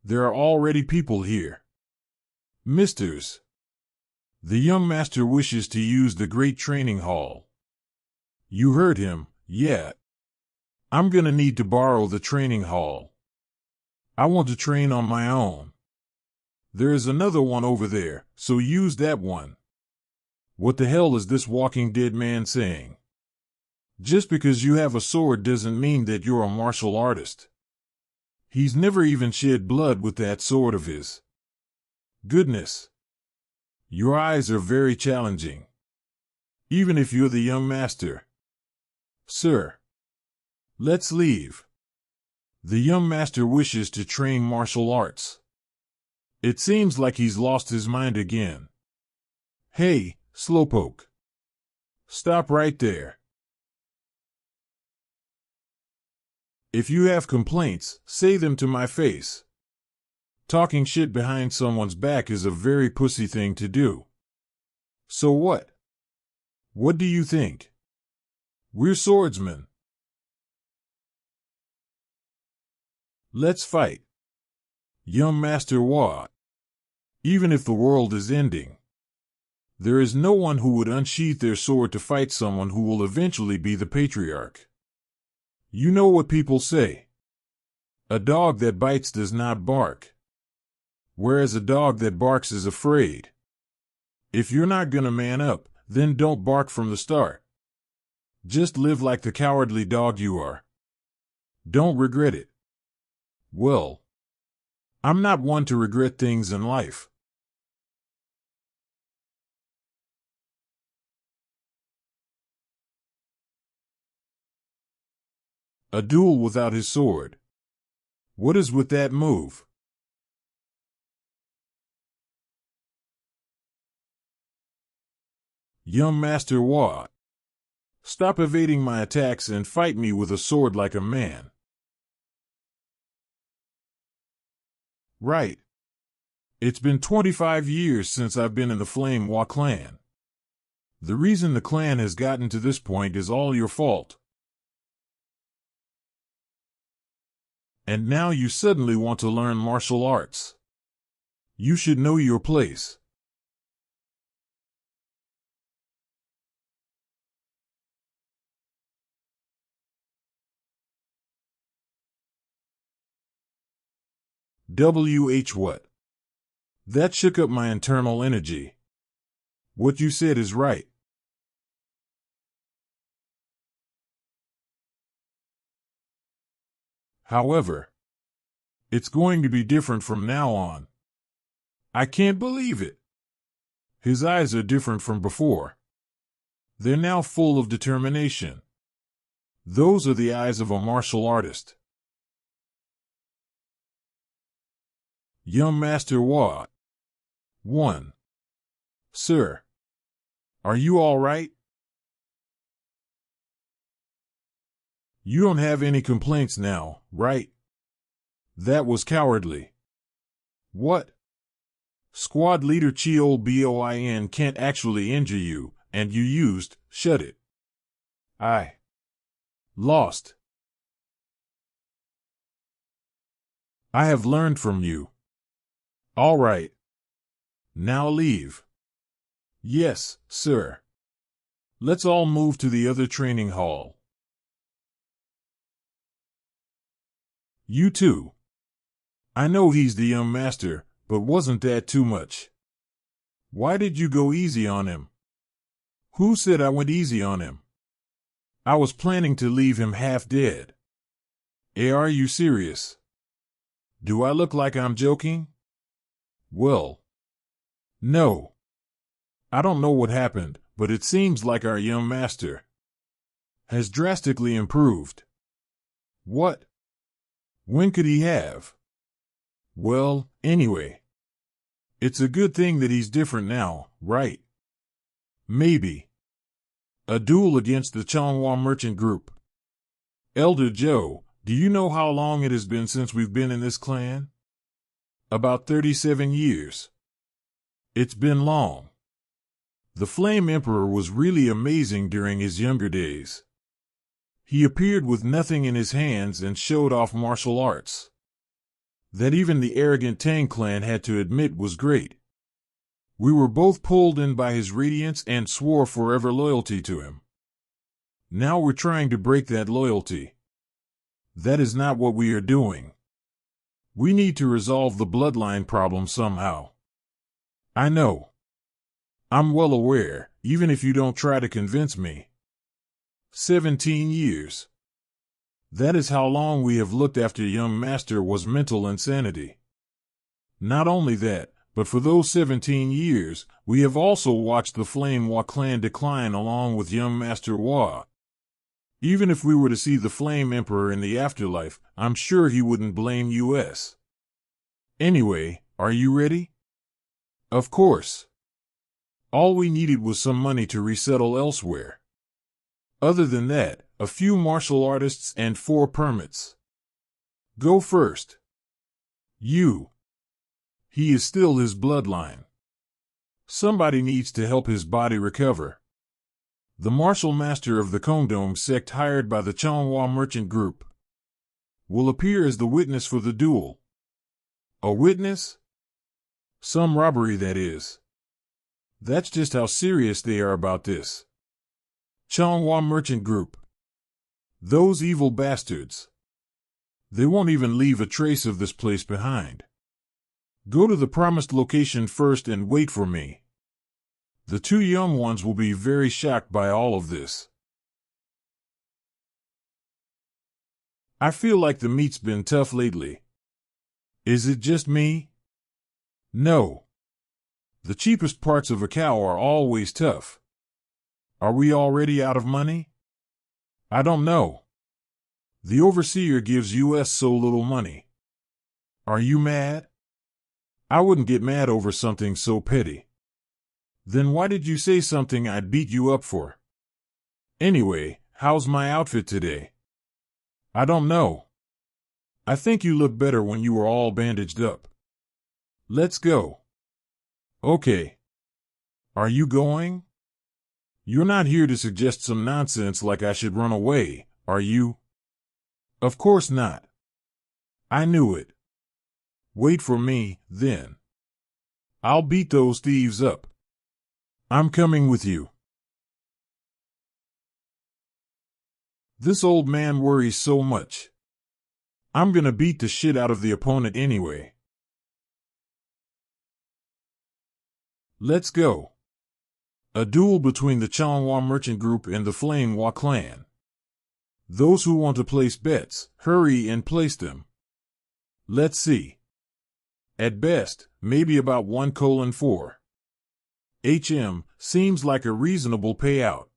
There are already people here. Misters. The young master wishes to use the great training hall. You heard him, yeah. I'm gonna need to borrow the training hall. I want to train on my own. There is another one over there, so use that one. What the hell is this Walking Dead man saying? Just because you have a sword doesn't mean that you're a martial artist. He's never even shed blood with that sword of his. Goodness. Your eyes are very challenging. Even if you're the young master. Sir. Let's leave. The young master wishes to train martial arts. It seems like he's lost his mind again. Hey, Slowpoke. Stop right there. If you have complaints, say them to my face. Talking shit behind someone's back is a very pussy thing to do. So what? What do you think? We're swordsmen. Let's fight. Young Master Wa. Even if the world is ending, there is no one who would unsheath their sword to fight someone who will eventually be the patriarch. You know what people say. A dog that bites does not bark, whereas a dog that barks is afraid. If you're not gonna man up, then don't bark from the start. Just live like the cowardly dog you are. Don't regret it. Well, I'm not one to regret things in life. A duel without his sword. What is with that move? Young Master Wa. Stop evading my attacks and fight me with a sword like a man. Right. It's been 25 years since I've been in the Manhwa clan. The reason the clan has gotten to this point is all your fault. And now you suddenly want to learn martial arts. You should know your place. What? That shook up my internal energy. What you said is right. However, it's going to be different from now on. I can't believe it. His eyes are different from before. They're now full of determination. Those are the eyes of a martial artist. Young Master Wa. 1. Sir. Are you all right? You don't have any complaints now, right? That was cowardly. What? Squad leader Cheol Boin can't actually injure you, and you used, shut it. I lost. I have learned from you. All right. Now leave. Yes, sir. Let's all move to the other training hall. You too. I know he's the young master, but wasn't that too much? Why did you go easy on him? Who said I went easy on him? I was planning to leave him half dead. Are you serious? Do I look like I'm joking? Well, no. I don't know what happened, but it seems like our young master has drastically improved. What? When could he have? Well, anyway, it's a good thing that he's different now, right? Maybe. A duel against the Changhua merchant group. Elder Joe, do you know how long it has been since we've been in this clan? About 37 years. It's been long. The Flame Emperor was really amazing during his younger days. He appeared with nothing in his hands and showed off martial arts that even the arrogant Tang clan had to admit was great. We were both pulled in by his radiance and swore forever loyalty to him. Now we're trying to break that loyalty. That is not what we are doing. We need to resolve the bloodline problem somehow. I know. I'm well aware, even if you don't try to convince me. 17 years. That is how long we have looked after young master was mental insanity. Not only that, but for those 17 years, we have also watched the Manhwa clan decline along with young Master Wa. Even if we were to see the Flame Emperor in the afterlife, I'm sure he wouldn't blame us. Anyway, are you ready? Of course. All we needed was some money to resettle elsewhere. Other than that, a few martial artists and 4 permits. Go first. You. he is still his bloodline. Somebody needs to help his body recover. The martial master of the Kongdong sect hired by the Manhwa merchant group will appear as the witness for the duel. A witness? Some robbery, that is. That's just how serious they are about this. Manhwa merchant group. Those evil bastards. They won't even leave a trace of this place behind. Go to the promised location first and wait for me. The two young ones will be very shocked by all of this. I feel like the meat's been tough lately. Is it just me? No. The cheapest parts of a cow are always tough. Are we already out of money? I don't know. The overseer gives us so little money. Are you mad? I wouldn't get mad over something so petty. Then why did you say something I'd beat you up for? Anyway, how's my outfit today? I don't know. I think you look better when you were all bandaged up. Let's go. Okay. Are you going? You're not here to suggest some nonsense like I should run away, are you? Of course not. I knew it. Wait for me, then. I'll beat those thieves up. I'm coming with you. This old man worries so much. I'm gonna beat the shit out of the opponent anyway. Let's go. A duel between the Manhwa merchant group and the Manhwa clan. Those who want to place bets, hurry and place them. Let's see. At best, maybe about 1:4. HM seems like a reasonable payout.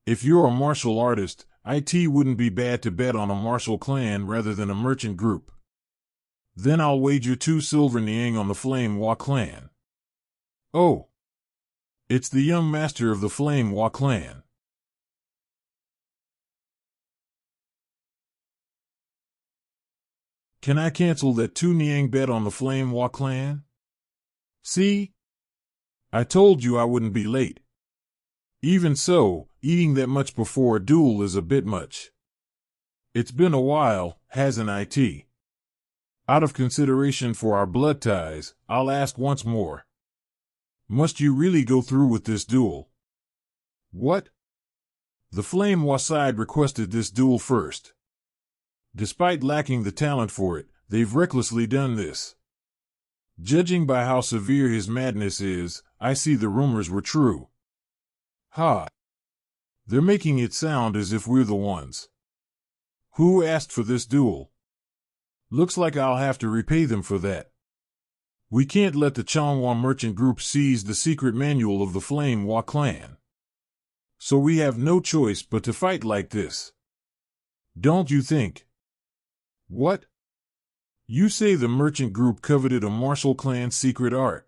If you're a martial artist, it wouldn't be bad to bet on a martial clan rather than a merchant group. Then I'll wager 2 silver niang on the Manhwa clan. Oh. It's the young master of the Manhwa clan. Can I cancel that 2 niang bet on the Manhwa clan? See? I told you I wouldn't be late. Even so, eating that much before a duel is a bit much. It's been a while, hasn't it? Out of consideration for our blood ties, I'll ask once more. Must you really go through with this duel? What? The Manhwa side requested this duel first. Despite lacking the talent for it, they've recklessly done this. Judging by how severe his madness is, I see the rumors were true. Ha! They're making it sound as if we're the ones. Who asked for this duel? Looks like I'll have to repay them for that. We can't let the Manhwa merchant group seize the secret manual of the Manhwa clan. So we have no choice but to fight like this. Don't you think? What? You say the merchant group coveted a martial clan's secret art?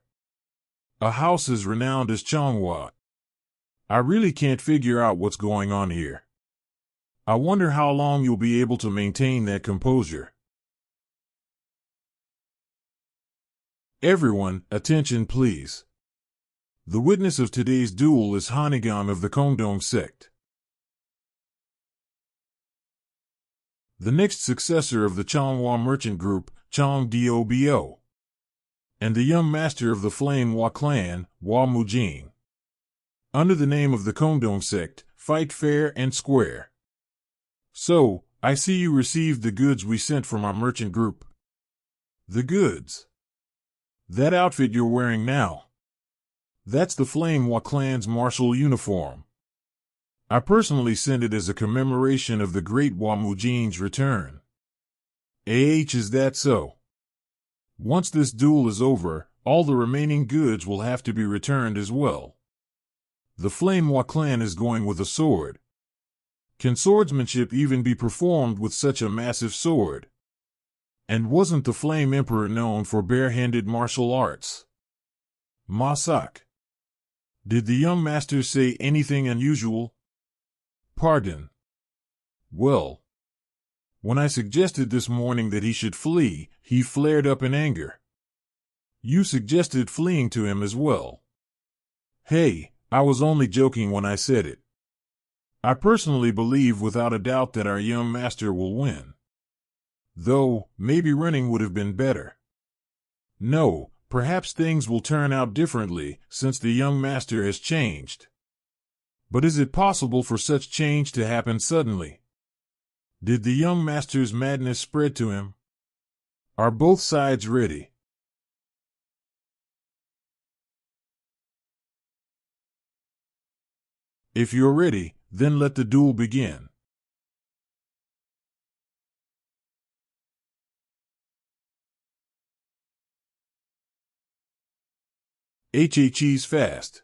A house as renowned as Manhwa. I really can't figure out what's going on here. I wonder how long you'll be able to maintain that composure. Everyone, attention please. The witness of today's duel is Hanigan of the Kongdong sect. The next successor of the Manhwa merchant group, Changdobo, and the young master of the Manhwa clan, Hua Mujing. Under the name of the Kongdong sect, fight fair and square. So, I see you received the goods we sent from our merchant group. The goods? That outfit you're wearing now. That's the Manhwa clan's martial uniform. I personally sent it as a commemoration of the great Hua Mujing's return. Is that so? Once this duel is over, all the remaining goods will have to be returned as well. The Manhwa clan is going with a sword. Can swordsmanship even be performed with such a massive sword? And wasn't the Flame Emperor known for bare-handed martial arts? Masak. Did the young master say anything unusual? Pardon. Well, when I suggested this morning that he should flee, he flared up in anger. You suggested fleeing to him as well. Hey, I was only joking when I said it. I personally believe without a doubt that our young master will win. Though, maybe running would have been better. No, perhaps things will turn out differently since the young master has changed. But is it possible for such change to happen suddenly? Did the young master's madness spread to him? Are both sides ready? If you're ready, then let the duel begin. HHE's fast.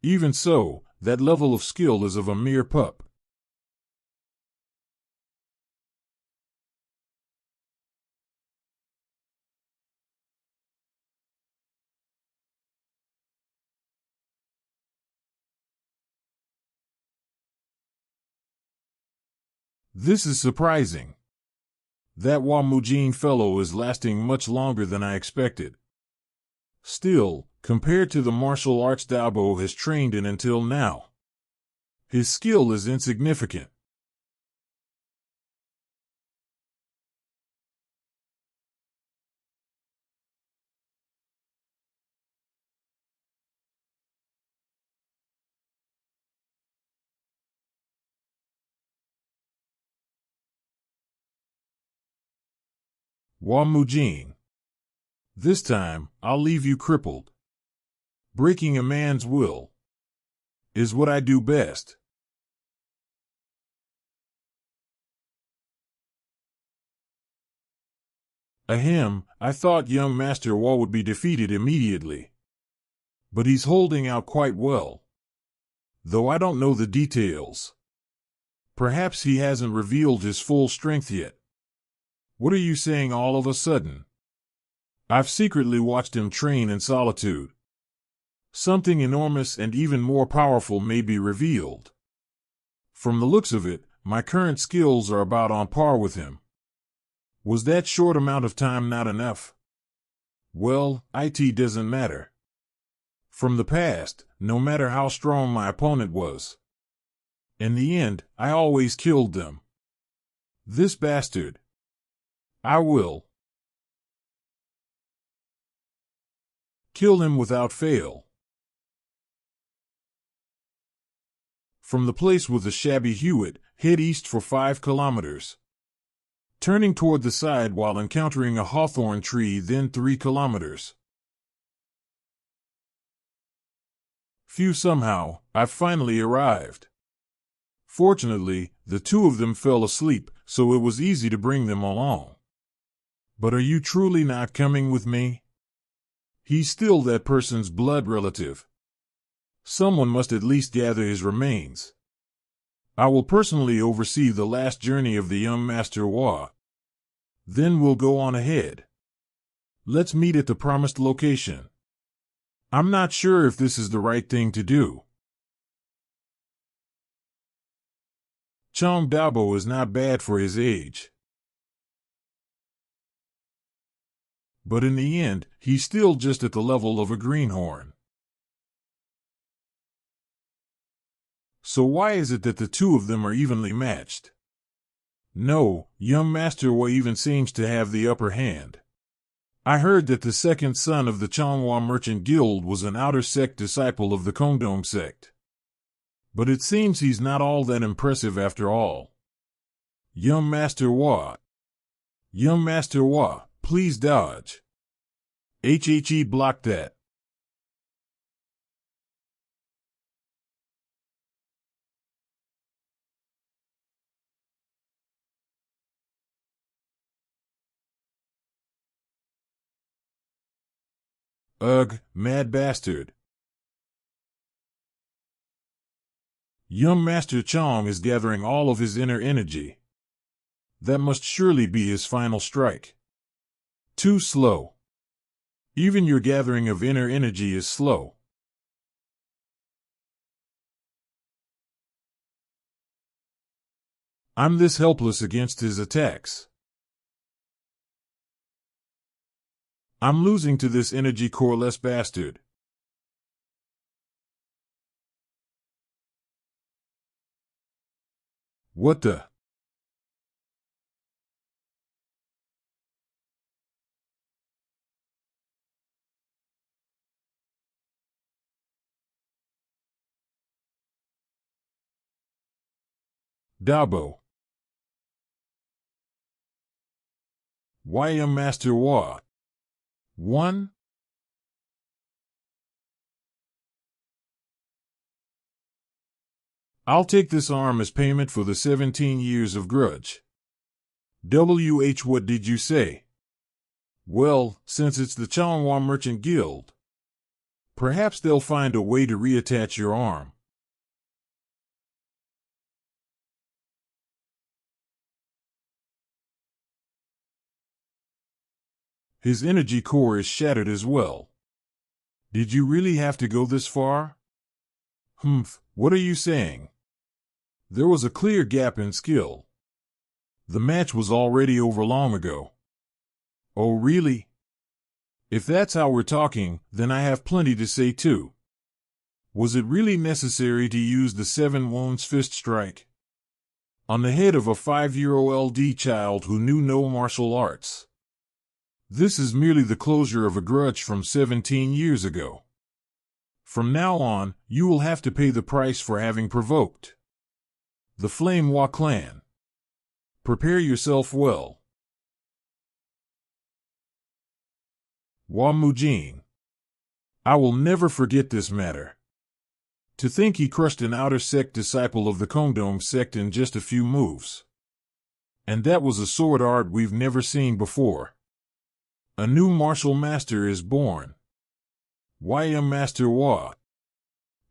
Even so, that level of skill is of a mere pup. This is surprising. That Wamujin fellow is lasting much longer than I expected. Still, compared to the martial arts Dabo has trained in until now, his skill is insignificant. Wamujin. This time, I'll leave you crippled. Breaking a man's will is what I do best. Ahem, I thought young Master Wa would be defeated immediately. But he's holding out quite well. Though I don't know the details. Perhaps he hasn't revealed his full strength yet. What are you saying all of a sudden? I've secretly watched him train in solitude. Something enormous and even more powerful may be revealed. From the looks of it, my current skills are about on par with him. Was that short amount of time not enough? Well, it doesn't matter. From the past, no matter how strong my opponent was, in the end, I always killed them. This bastard. I will kill him without fail. From the place with the shabby Hewitt, head east for 5 kilometers. Turning toward the side while encountering a hawthorn tree, then 3 kilometers. Phew, somehow, I've finally arrived. Fortunately, the two of them fell asleep, so it was easy to bring them along. But are you truly not coming with me? He's still that person's blood relative. Someone must at least gather his remains. I will personally oversee the last journey of the young Master Wa. Then we'll go on ahead. Let's meet at the promised location. I'm not sure if this is the right thing to do. Chong Dabo is not bad for his age. But in the end, he's still just at the level of a greenhorn. So why is it that the two of them are evenly matched? No, young Master Wa even seems to have the upper hand. I heard that the second son of the Changhua Merchant Guild was an outer sect disciple of the Kongdong sect. But it seems he's not all that impressive after all. Young Master Wa. Young Master Wa, please dodge. HHE blocked that. Ugh, mad bastard. Young Master Chong is gathering all of his inner energy. That must surely be his final strike. Too slow. Even your gathering of inner energy is slow. I'm this helpless against his attacks. I'm losing to this energy coreless bastard. What the? Dabo. YM Master Wa. 1? I'll take this arm as payment for the 17 years of grudge. WH, what did you say? Well, since it's the Changhua Merchant Guild, perhaps they'll find a way to reattach your arm. His energy core is shattered as well. Did you really have to go this far? Humph, what are you saying? There was a clear gap in skill. The match was already over long ago. Oh, really? If that's how we're talking, then I have plenty to say too. Was it really necessary to use the 7 wounds fist strike on the head of a 5-year-old LD child who knew no martial arts? This is merely the closure of a grudge from 17 years ago. From now on, you will have to pay the price for having provoked the Flame Wa clan. Prepare yourself well. Wa Mujin. I will never forget this matter. To think he crushed an outer sect disciple of the Kongdong sect in just a few moves. And that was a sword art we've never seen before. A new martial master is born. YM Master Wa.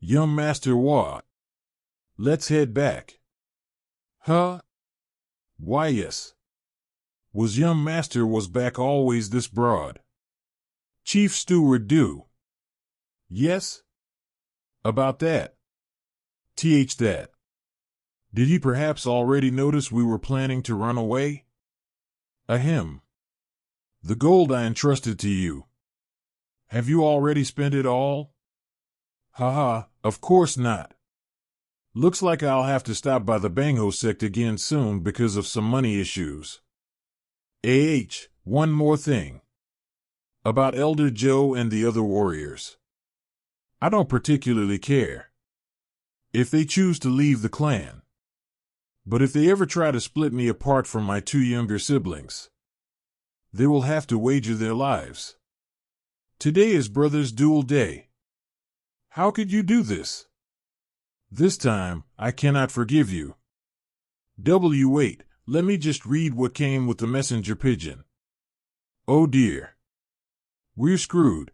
Yum Master Wa. Let's head back. Huh? Why yes. Was Yum Master was back always this broad? Chief Steward do. Yes? About that. That. Did he perhaps already notice we were planning to run away? Ahem. The gold I entrusted to you. Have you already spent it all? Haha, of course not. Looks like I'll have to stop by the Bangho sect again soon because of some money issues. One more thing. About Elder Joe and the other warriors. I don't particularly care if they choose to leave the clan. But if they ever try to split me apart from my 2 younger siblings, they will have to wager their lives. Today is Brother's Duel Day. How could you do this? This time, I cannot forgive you. Wait, let me just read what came with the messenger pigeon. Oh dear. We're screwed.